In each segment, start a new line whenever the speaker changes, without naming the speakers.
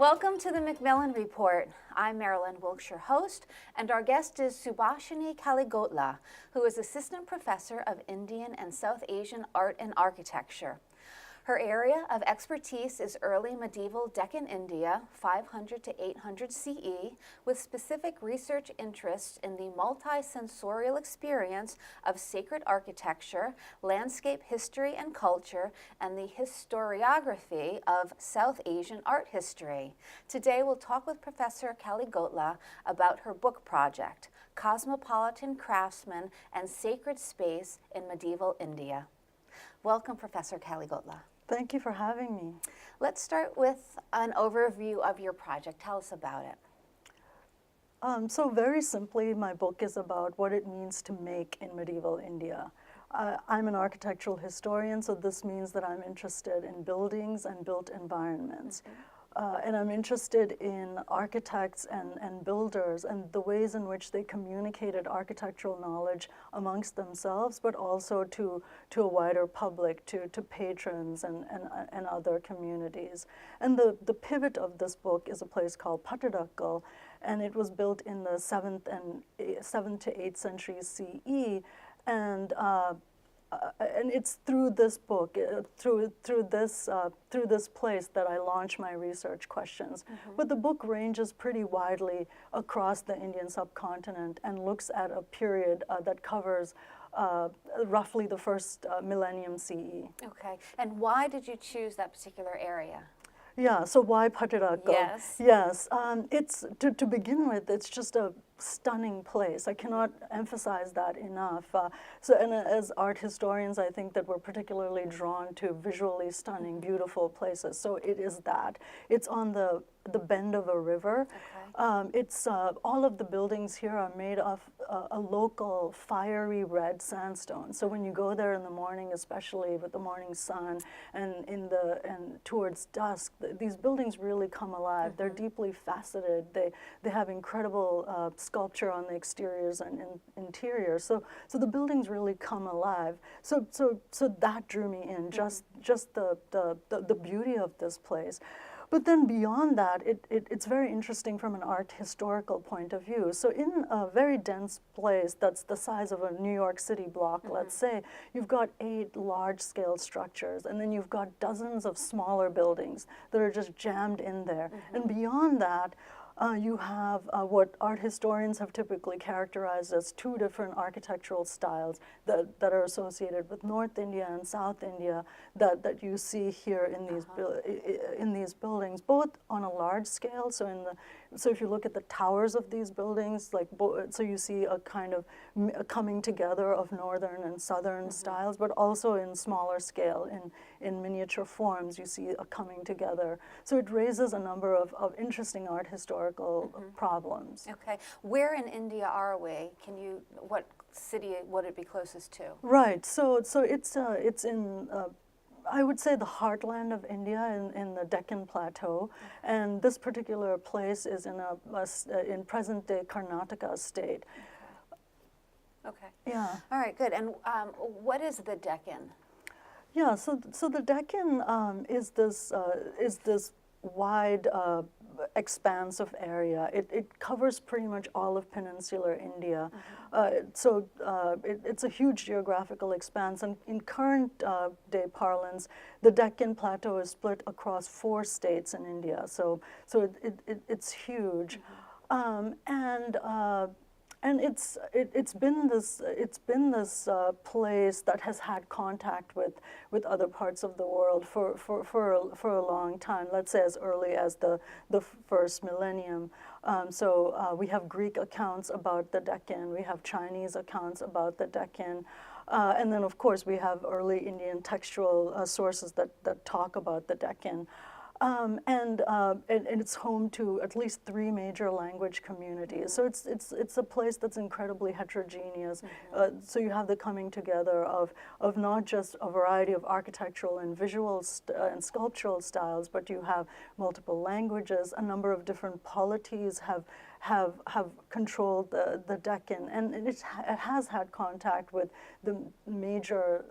Welcome to the Macmillan Report. I'm Marilyn Wilkes, your host, and our guest is Subhashini Kaligotla, who is Assistant Professor of Indian and South Asian Art and Architecture. Her area of expertise is early medieval Deccan India, 500 to 800 CE, with specific research interests in the multisensorial experience of sacred architecture, landscape history and culture, and the historiography of South Asian art history. Today we'll talk with Professor Kaligotla about her book project, Cosmopolitan, Craftsmen, and Sacred Space in Medieval India. Welcome, Professor Kaligotla.
Thank you for having me.
Let's start with an overview of your project. Tell us about it.
So very simply, my book is about what it means to make in medieval India. I'm an architectural historian, so this means that I'm interested in buildings and built environments. And I'm interested in architects and builders and the ways in which they communicated architectural knowledge amongst themselves, but also to a wider public, to patrons and other communities. And the pivot of this book is a place called Pattadakal, and it was built in the 7th to 8th centuries CE. And it's through this book, through this place that I launch my research questions. But the book ranges pretty widely across the Indian subcontinent and looks at a period that covers roughly the first millennium CE.
Okay, and why did you choose that particular area?
Yeah, so why Pattadakal?
Yes.
Yes, it's, to begin with, it's just a stunning place. I cannot emphasize that enough. And as art historians, I think that we're particularly drawn to visually stunning, beautiful places. So it is that. It's on the bend of a river. Okay. All of the buildings here are made of a local fiery red sandstone. So when you go there in the morning, especially with the morning sun and towards dusk, these buildings really come alive. They're deeply faceted. They have incredible sculpture on the exteriors and interiors. So the buildings really come alive. So that drew me in. Just the beauty of this place. But then beyond that, it's very interesting from an art historical point of view. So in a very dense place that's the size of a New York City block, let's say, you've got 8 large-scale structures, and then you've got dozens of smaller buildings that are just jammed in there. And beyond that, you have what art historians have typically characterized as 2 different architectural styles that are associated with North India and South India that you see here in these buildings, both on a large scale. So if you look at the towers of these buildings, so you see a kind of a coming together of northern and southern styles, but also in smaller scale, in miniature forms, you see a coming together. So it raises a number of interesting art historical problems.
Okay, where in India are we? What city would it be closest to?
Right, so it's in I would say the heartland of India in the Deccan Plateau, and this particular place is in present-day Karnataka state.
Okay.
Yeah.
All right, good. And what is the Deccan?
Yeah, so the Deccan is this wide expanse of area. It covers pretty much all of peninsular India. It's a huge geographical expanse, and in current day parlance, the Deccan Plateau is split across 4 states in India. So it's huge, and it's been this place that has had contact with other parts of the world for a long time. Let's say as early as the first millennium. We have Greek accounts about the Deccan. We have Chinese accounts about the Deccan. And then, of course, we have early Indian textual sources that talk about the Deccan. And it's home to at least 3 major language communities. So it's a place that's incredibly heterogeneous. So you have the coming together of not just a variety of architectural and visual and sculptural styles, but you have multiple languages. A number of different polities have controlled the Deccan, and it has had contact with the major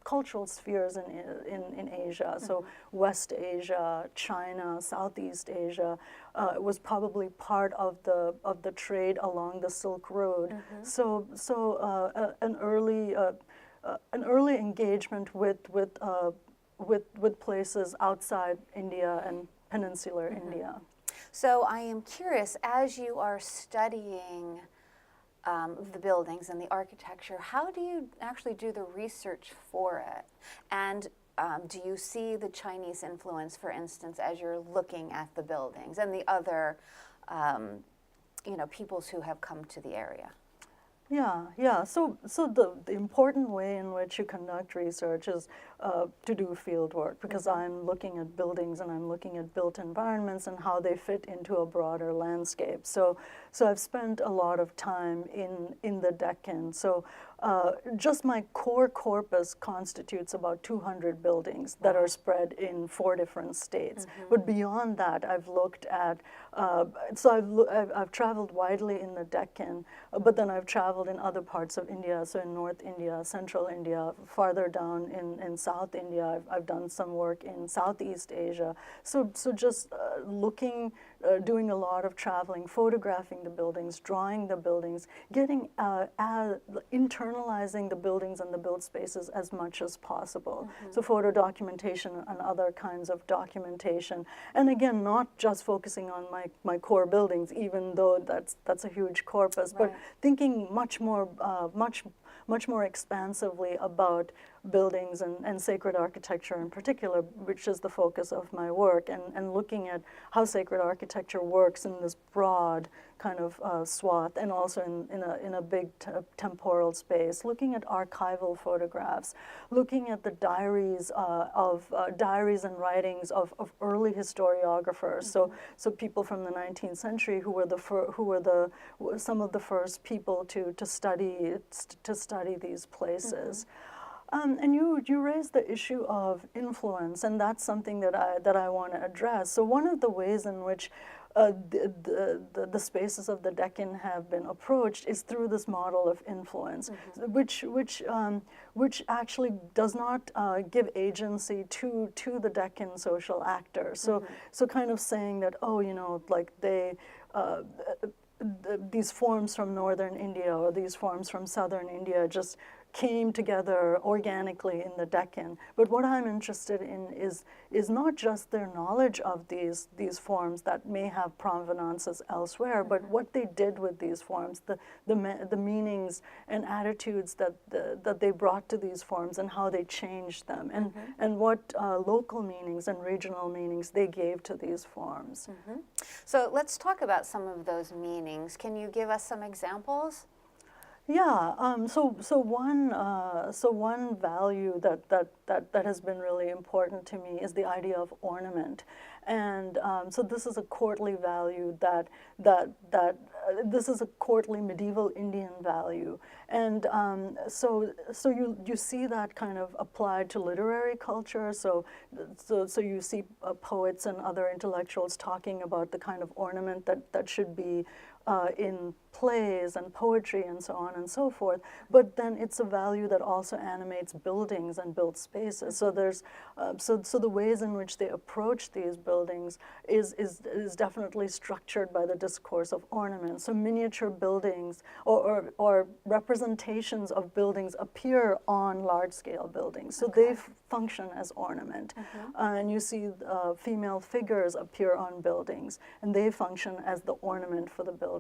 cultural spheres in Asia. So West Asia, China, Southeast Asia, was probably part of the trade along the Silk Road. So an early engagement with places outside India and peninsular India.
So I am curious, as you are studying the buildings and the architecture, how do you actually do the research for it? And do you see the Chinese influence, for instance, as you're looking at the buildings and the other, peoples who have come to the area?
Yeah. So the important way in which you conduct research is to do field work, because I'm looking at buildings and I'm looking at built environments and how they fit into a broader landscape. So I've spent a lot of time in the Deccan. So just my core corpus constitutes about 200 buildings that are spread in 4 different states. But beyond that, I've looked at, I've traveled widely in the Deccan, but then I've traveled in other parts of India, so in North India, Central India, farther down in South India. I've done some work in Southeast Asia. So just looking, doing a lot of traveling, photographing the buildings, drawing the buildings, getting internalizing the buildings and the built spaces as much as possible. So photo documentation and other kinds of documentation. And again, not just focusing on my core buildings, even though that's a huge corpus, but thinking much more expansively about buildings and sacred architecture in particular, which is the focus of my work, and looking at how sacred architecture works in this broad kind of swath, and also in a big temporal space, looking at archival photographs, looking at the diaries diaries and writings of early historiographers, so people from the 19th century who were some of the first people to study these places. And you raised the issue of influence, and that's something that I want to address. So one of the ways in which the spaces of the Deccan have been approached is through this model of influence, which actually does not give agency to the Deccan social actors. So kind of saying that, like these forms from northern India or these forms from southern India just came together organically in the Deccan. But what I'm interested in is not just their knowledge of these forms that may have provenances elsewhere, but what they did with these forms, the meanings and attitudes that they brought to these forms, and how they changed them, and what local meanings and regional meanings they gave to these forms.
So let's talk about some of those meanings. Can you give us some examples?
Yeah. So one value that has been really important to me is the idea of ornament, and so this is a courtly value this is a courtly medieval Indian value, and so you see that kind of applied to literary culture. So you see poets and other intellectuals talking about the kind of ornament that should be in plays and poetry and so on and so forth, but then it's a value that also animates buildings and built spaces. So there's so the ways in which they approach these buildings is definitely structured by the discourse of ornament. So miniature buildings or representations of buildings appear on large-scale buildings. So they function as ornament, and you see female figures appear on buildings, and they function as the ornament for the buildings.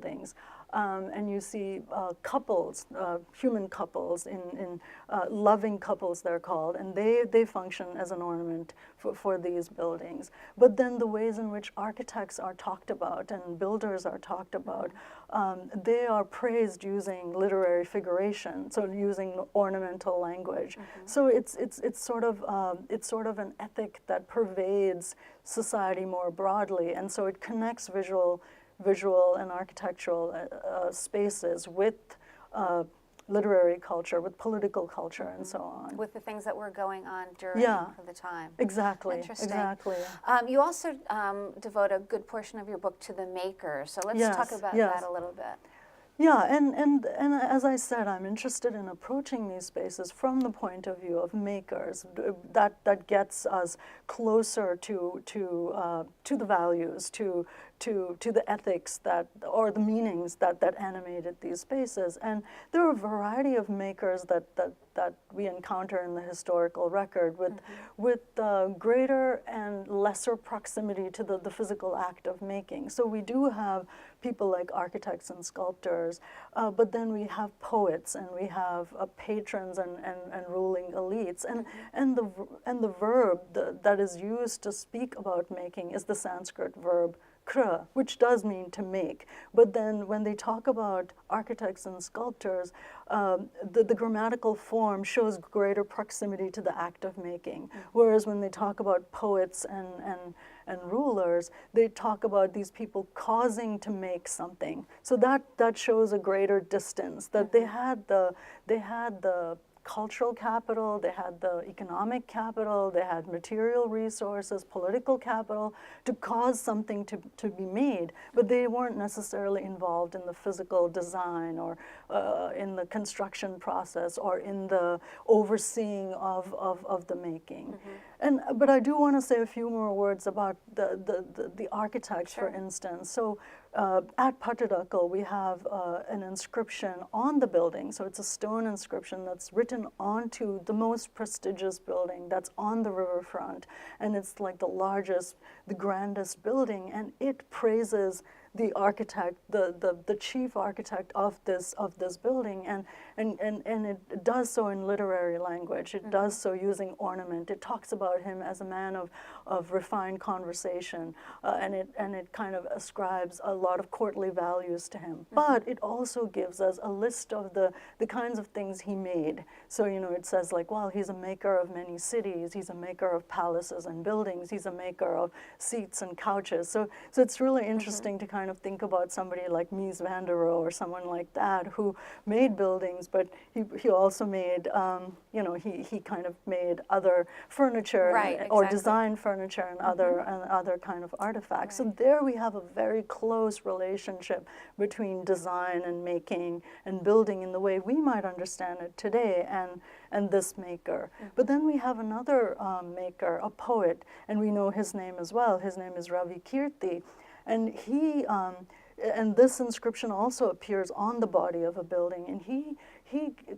And you see couples, human couples, in loving couples they're called, and they function as an ornament for these buildings. But then the ways in which architects are talked about and builders are talked about, they are praised using literary figuration, so using ornamental language. So it's sort of an ethic that pervades society more broadly, and so it connects visual and architectural spaces with literary culture, with political culture, and so on.
With the things that were going on during the time.
Exactly.
Interesting.
Exactly.
You also devote a good portion of your book to the makers. So let's talk about that a little bit.
Yeah, and as I said, I'm interested in approaching these spaces from the point of view of makers. That gets us closer to the values, to the ethics or the meanings that animated these spaces. And there are a variety of makers that we encounter in the historical record with greater and lesser proximity to the physical act of making. So we do have people like architects and sculptors, but then we have poets, and we have patrons and ruling elites, and the verb that is used to speak about making is the Sanskrit verb kra, which does mean to make. But then when they talk about architects and sculptors, the grammatical form shows greater proximity to the act of making. Whereas when they talk about poets and rulers, they talk about these people causing to make something. So that shows a greater distance, that they had the cultural capital, they had the economic capital, they had material resources, political capital to cause something to be made, but they weren't necessarily involved in the physical design or in the construction process or in the overseeing of the making. But I do want to say a few more words about the architects, for instance. So at Patadakal, we have an inscription on the building. So it's a stone inscription that's written onto the most prestigious building that's on the riverfront. And it's like the largest, the grandest building. And it praises the architect, the chief architect of this building, and it does so in literary language. It does so using ornament. It talks about him as a man of refined conversation, and it kind of ascribes a lot of courtly values to him. But it also gives us a list of the kinds of things he made. So it says like, well, he's a maker of many cities. He's a maker of palaces and buildings. He's a maker of seats and couches. So it's really interesting to kind of think about somebody like Mies van der Rohe or someone like that who made buildings, but he also made, he kind of made other furniture or designed furniture and other kind of artifacts. So there we have a very close relationship between design and making and building in the way we might understand it today and this maker. But then we have another maker, a poet, and we know his name as well. His name is Ravi Kirti. And and this inscription also appears on the body of a building, and he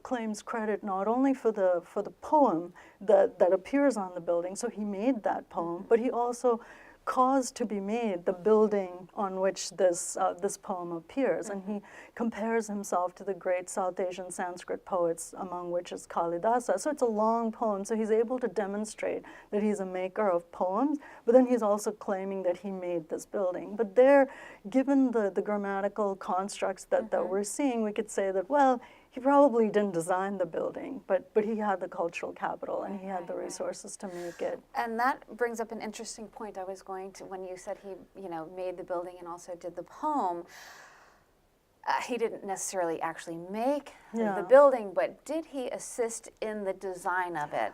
claims credit not only for the poem that appears on the building, so he made that poem, but he also caused to be made the building on which this poem appears. And he compares himself to the great South Asian Sanskrit poets, among which is Kalidasa. So it's a long poem, so he's able to demonstrate that he's a maker of poems, but then he's also claiming that he made this building. But there, given the grammatical constructs that we're seeing, we could say that, well, he probably didn't design the building, but he had the cultural capital and he had the resources to make it.
And that brings up an interesting point. I was going to, when you said he, made the building and also did the poem, he didn't necessarily actually make the building, but did he assist in the design of it?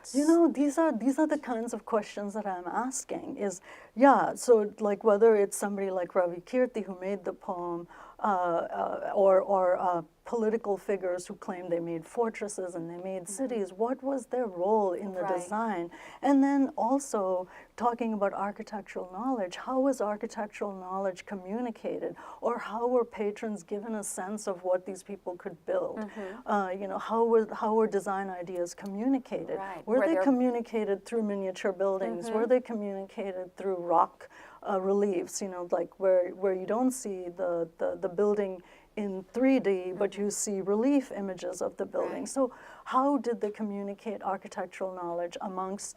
These are the kinds of questions that I'm asking. So like whether it's somebody like Ravi Kirti who made the poem, or political figures who claimed they made fortresses and they made cities, what was their role in the design? And then also talking about architectural knowledge, how was architectural knowledge communicated? Or how were patrons given a sense of what these people could build? How were design ideas communicated? Were they communicated through miniature buildings? Were they communicated through rock reliefs, like where you don't see the building in 3D, but you see relief images of the building. So how did they communicate architectural knowledge amongst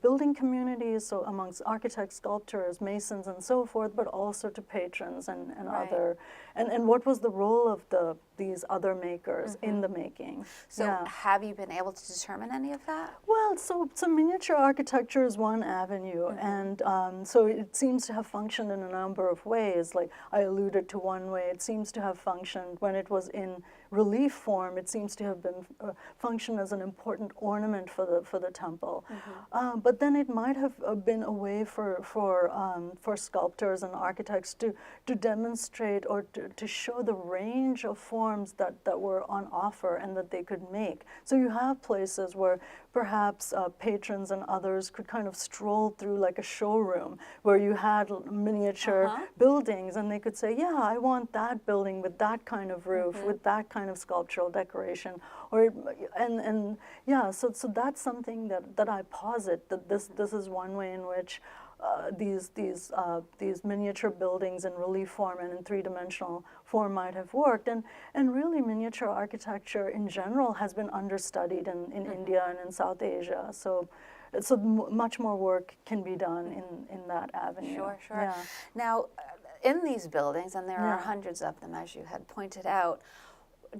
building communities, so amongst architects, sculptors, masons, and so forth, but also to patrons and other, and what was the role of these other makers in the making?
So have you been able to determine any of that?
Well, Well, so miniature architecture is one avenue, and so it seems to have functioned in a number of ways. Like I alluded to one way, it seems to have functioned when it was in relief form. It seems to have been functioned as an important ornament for the temple. But then it might have been a way for sculptors and architects to demonstrate or to show the range of forms that were on offer and that they could make. So you have places where perhaps patrons and others could kind of stroll through like a showroom where you had miniature buildings, and they could say, yeah, I want that building with that kind of roof, with that kind of sculptural decoration, or and yeah, so that's something that I posit, that this is one way in which these miniature buildings in relief form and in three-dimensional form might have worked, and really miniature architecture in general has been understudied in India and in South Asia. So much more work can be done in that avenue.
Sure.
Yeah.
Now, in these buildings, and there are hundreds of them, as you had pointed out,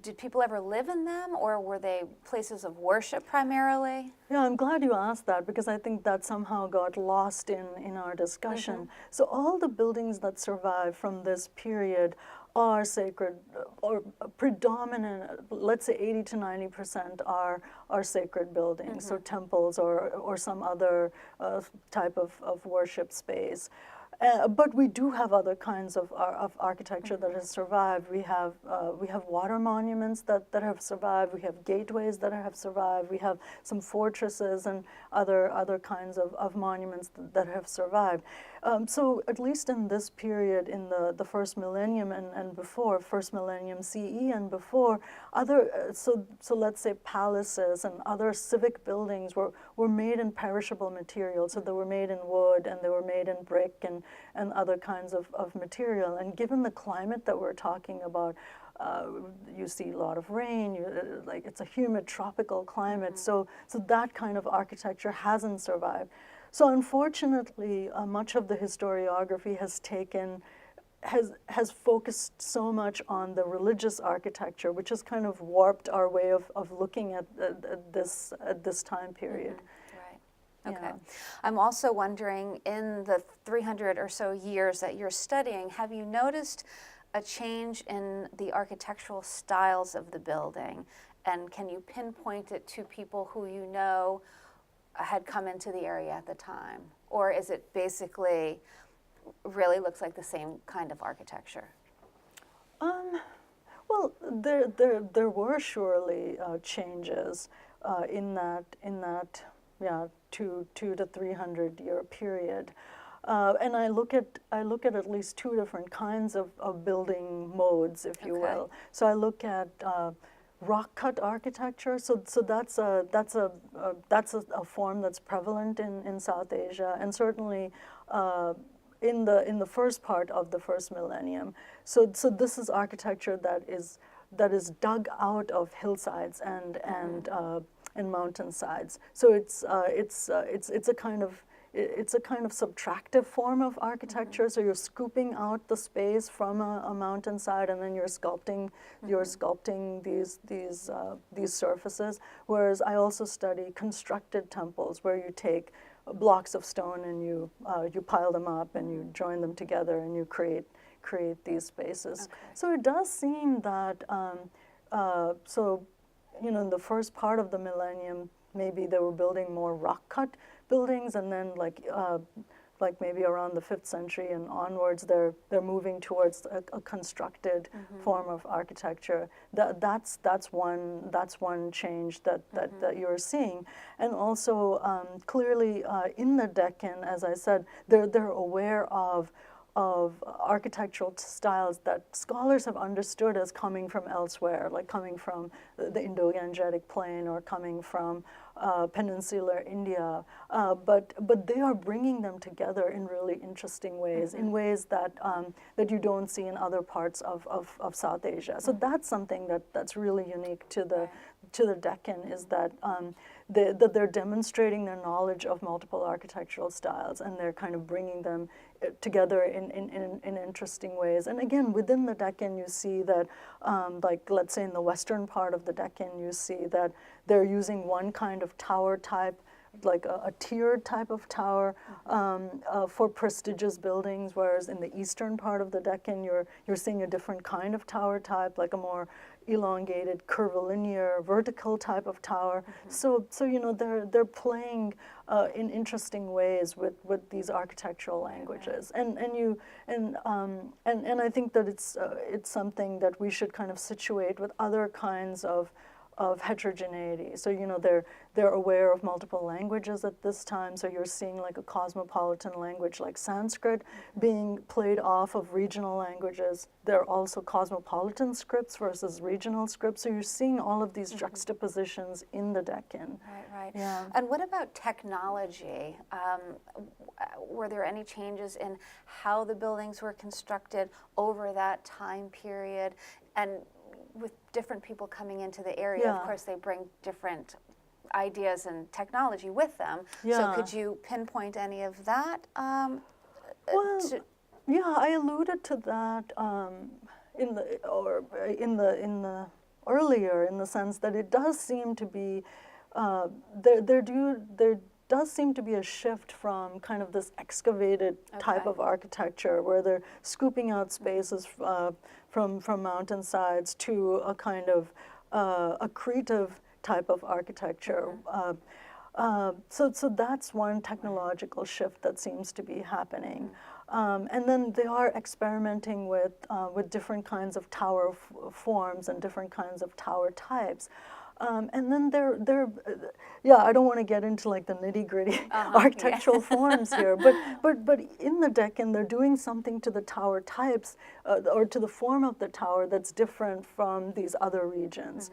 did people ever live in them, or were they places of worship primarily?
Yeah, I'm glad you asked that, because I think that somehow got lost in our discussion. So all the buildings that survive from this period are sacred, or predominant, let's say 80 to 90% are sacred buildings, so temples or some other type of worship space. But we do have other kinds of architecture that has survived. We have water monuments that have survived. We have gateways that have survived. We have some fortresses and other kinds of monuments that have survived. So at least in this period, in the first millennium and before, first millennium CE and before, so let's say palaces and other civic buildings were made in perishable materials. So they were made in wood, and they were made in brick and other kinds of material. And given the climate that we're talking about, you see a lot of rain, like it's a humid tropical climate, so that kind of architecture hasn't survived. So unfortunately, much of the historiography has focused so much on the religious architecture, which has kind of warped our way of looking at this time period.
Right. Okay.
Yeah.
I'm also wondering, in the 300 or so years that you're studying, have you noticed a change in the architectural styles of the building? And can you pinpoint it to people who you know had come into the area at the time? Or is it basically really looks like the same kind of architecture?
Well, there were surely changes in that 200 to 300 year period. And I look at least two different kinds of building modes, if you will. So I look at rock cut architecture. So that's a form that's prevalent in South Asia, and certainly in the first part of the first millennium. So this is architecture that is dug out of hillsides and mountainsides. So it's a kind of subtractive form of architecture. So you're scooping out the space from a mountainside, and then you're sculpting these surfaces. Whereas I also study constructed temples, where you take blocks of stone and you pile them up and you join them together and you create these spaces. So it does seem that in the first part of the millennium, maybe they were building more rock-cut buildings, and then like maybe around the 5th century and onwards, they're moving towards a constructed form of architecture. That's one change that you're seeing, and also clearly in the Deccan, as I said, they're aware of architectural styles that scholars have understood as coming from elsewhere, like coming from the Indo-Gangetic plain or coming from peninsular India, but they are bringing them together in really interesting ways, in ways that you don't see in other parts of South Asia. So that's something that's really unique to the Deccan, is that they're demonstrating their knowledge of multiple architectural styles, and they're kind of bringing them together in interesting ways. And again, within the Deccan, you see that, like let's say in the western part of the Deccan, you see that they're using one kind of tower type like a tiered type of tower for prestigious buildings, whereas in the eastern part of the Deccan, you're seeing a different kind of tower type, like a more elongated, curvilinear, vertical type of tower. So you know, they're playing in interesting ways with these architectural languages, and I think that it's something that we should kind of situate with other kinds of heterogeneity. So you know, they're aware of multiple languages at this time. So you're seeing like a cosmopolitan language like Sanskrit being played off of regional languages. There are also cosmopolitan scripts versus regional scripts. So you're seeing all of these juxtapositions in the Deccan.
Right.
Yeah.
And what about technology? Were there any changes in how the buildings were constructed over that time period? And with different people coming into the area,
Yeah.
of course, they bring different ideas and technology with them.
Yeah.
So could you pinpoint any of that?
Well, yeah, I alluded to that in the earlier, in the sense that it does seem to be there does seem to be a shift from kind of this excavated type
Okay.
of architecture where they're scooping out spaces from mountainsides to a kind of accretive type of architecture. So that's one technological shift that seems to be happening. And then they are experimenting with different kinds of tower forms and different kinds of tower types. And then yeah, I don't want to get into like the nitty-gritty architectural forms here, but in the Deccan, they're doing something to the tower types or to the form of the tower that's different from these other regions.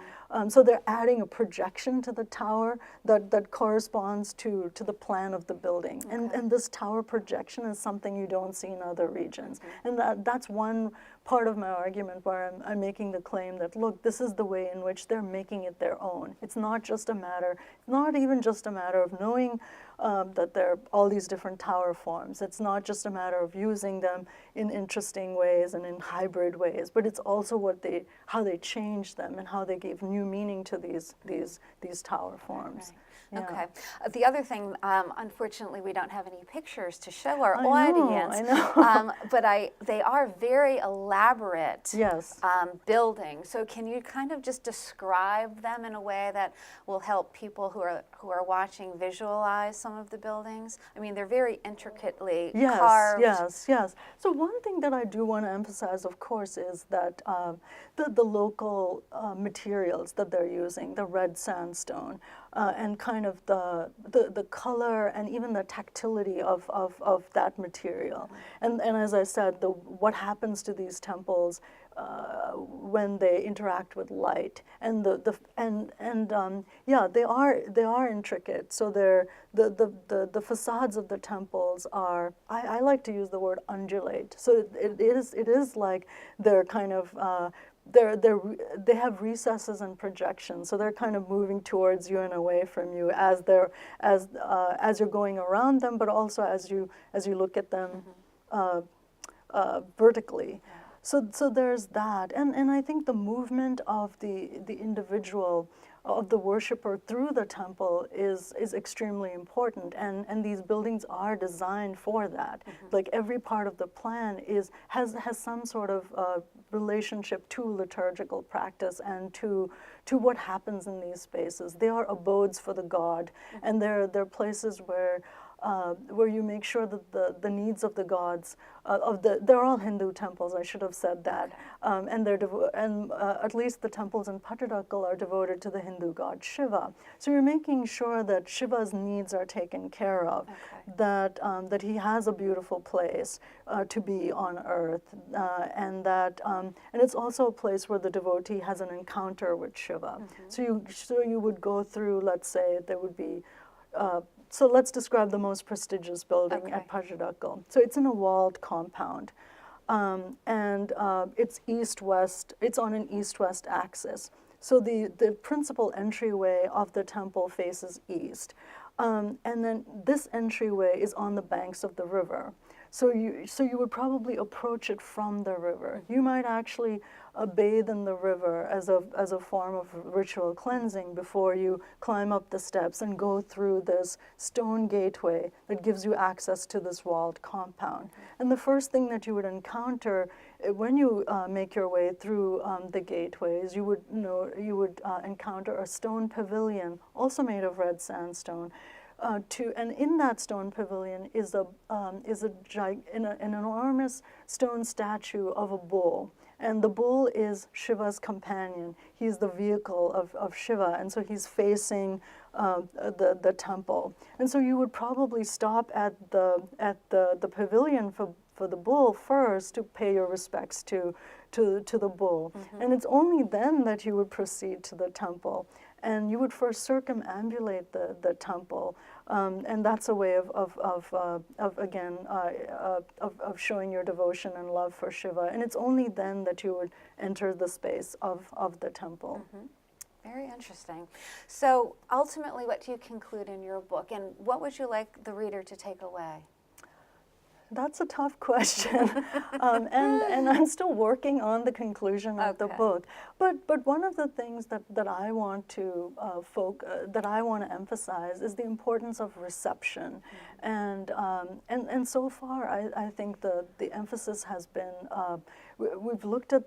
So they're adding a projection to the tower that corresponds to the plan of the building. And this tower projection is something you don't see in other regions. And that's one part of my argument where I'm making the claim that, look, this is the way in which they're making it their own. It's not even just a matter of knowing that there are all these different tower forms. It's not just a matter of using them in interesting ways and in hybrid ways, but it's also how they change them and how they gave new meaning to these tower forms.
Right.
Yeah.
Okay. The other thing, unfortunately, we don't have any pictures to show our audience.
I know.
But they are very elaborate
Yes.
buildings. So can you kind of just describe them in a way that will help people who are watching visualize some of the buildings? I mean, they're very intricately carved.
Yes. So one thing that I do want to emphasize, of course, is that the local materials that they're using, the red sandstone, and kind of the color and even the tactility of that material. And as I said, what happens to these temples when they interact with light, and yeah, they are intricate. So the facades of the temples are, I like to use the word undulate. So it is like they're kind of they have recesses and projections, so they're kind of moving towards you and away from you as you're going around them, but also as you look at them vertically. So there's that, and I think the movement of the individual, of the worshiper through the temple is extremely important, and these buildings are designed for that. Like every part of the plan has some sort of relationship to liturgical practice and to what happens in these spaces. They are abodes for the god, and they're places where you make sure that the needs of the gods, they're all Hindu temples, I should have said that, and at least the temples in Pattadakal are devoted to the Hindu god Shiva. So you're making sure that Shiva's needs are taken care of, that he has a beautiful place to be on earth, and it's also a place where the devotee has an encounter with Shiva. So you would go through, let's say, there would be. So let's describe the most prestigious building at Pattadakal. So it's in a walled compound, and it's east-west. It's on an east-west axis. So the principal entryway of the temple faces east, and then this entryway is on the banks of the river. So you would probably approach it from the river. You might actually bathe in the river as a form of ritual cleansing before you climb up the steps and go through this stone gateway that gives you access to this walled compound. And the first thing that you would encounter when you make your way through the gateways, you would encounter a stone pavilion, also made of red sandstone. And in that stone pavilion is an enormous stone statue of a bull. And the bull is Shiva's companion. He's the vehicle of Shiva, and so he's facing the temple. And so you would probably stop at the pavilion for the bull first to pay your respects to the bull. And it's only then that you would proceed to the temple. And you would first circumambulate the temple, and that's a way of showing your devotion and love for Shiva. And it's only then that you would enter the space of the temple.
Very interesting. So ultimately, what do you conclude in your book, and what would you like the reader to take away?
That's a tough question, and I'm still working on the conclusion of the book. But one of the things that I want to emphasize is the importance of reception, and so far I think the emphasis has been we've looked at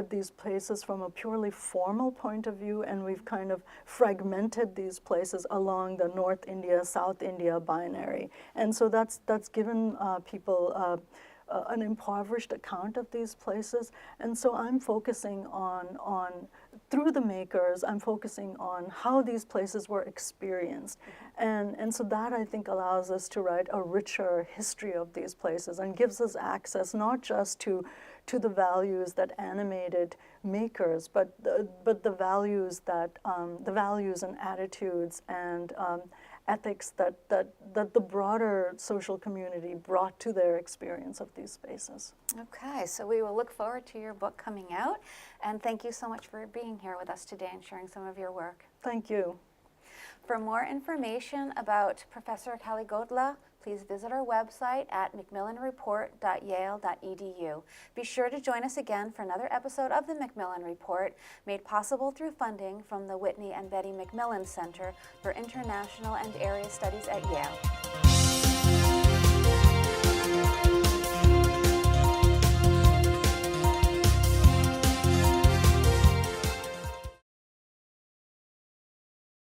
these places from a purely formal point of view, and we've kind of fragmented these places along the North India, South India binary, and so that's given people an impoverished account of these places. And so I'm focusing on through the makers, I'm focusing on how these places were experienced. And so that, I think, allows us to write a richer history of these places and gives us access not just to the values that animated makers, but the values and attitudes and ethics that the broader social community brought to their experience of these spaces.
Okay, so we will look forward to your book coming out, and thank you so much for being here with us today and sharing some of your work.
Thank you.
For more information about Professor Kaligotla, please visit our website at macmillanreport.yale.edu. Be sure to join us again for another episode of the Macmillan Report, made possible through funding from the Whitney and Betty Macmillan Center for International and Area Studies at Yale.